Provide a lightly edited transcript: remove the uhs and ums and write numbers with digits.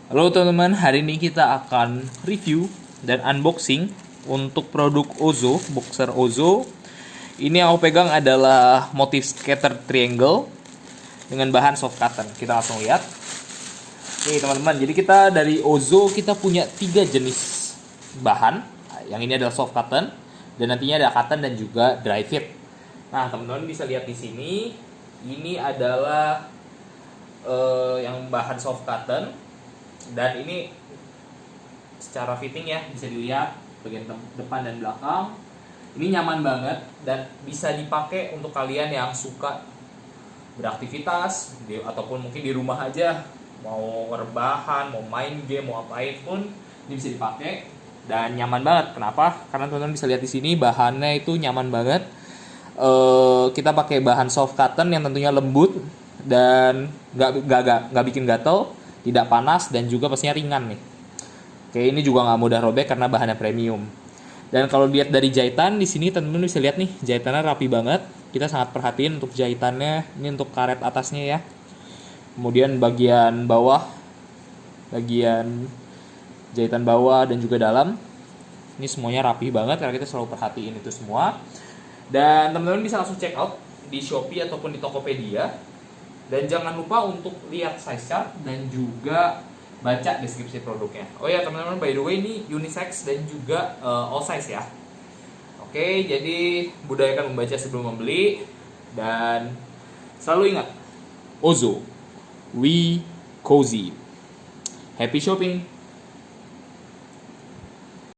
Halo teman-teman, hari ini kita akan review dan unboxing untuk produk Ozo, boxer Ozo. Ini yang aku pegang adalah motif scatter triangle dengan bahan soft cotton. Kita langsung lihat. Oke teman-teman, jadi kita dari Ozo kita punya 3 jenis bahan. Yang ini adalah soft cotton dan nantinya ada cotton dan juga dry fit. Nah teman-teman bisa lihat di sini, ini adalah yang bahan soft cotton. Dan ini secara fitting ya, bisa dilihat bagian depan dan belakang. Ini nyaman banget dan bisa dipakai untuk kalian yang suka beraktivitas ataupun mungkin di rumah aja, mau rebahan, mau main game, mau apain pun ini bisa dipakai dan nyaman banget. Kenapa? Karena teman-teman bisa lihat di sini bahannya itu nyaman banget. Kita pakai bahan soft cotton yang tentunya lembut dan nggak bikin gatel, tidak panas, dan juga pastinya ringan nih. Oke, ini juga nggak mudah robek karena bahannya premium. Dan kalau lihat dari jahitan di sini teman-teman bisa lihat nih, jahitannya rapi banget. Kita sangat perhatiin untuk jahitannya. Ini untuk karet atasnya ya. Kemudian bagian bawah, bagian jahitan bawah dan juga dalam. Ini semuanya rapi banget karena kita selalu perhatiin itu semua. Dan teman-teman bisa langsung check out di Shopee ataupun di Tokopedia. Dan jangan lupa untuk lihat size chart dan juga baca deskripsi produknya. Oh ya teman-teman, by the way ini unisex dan juga all size ya. Oke, jadi budayakan membaca sebelum membeli. Dan selalu ingat, Ozo, we cozy. Happy shopping!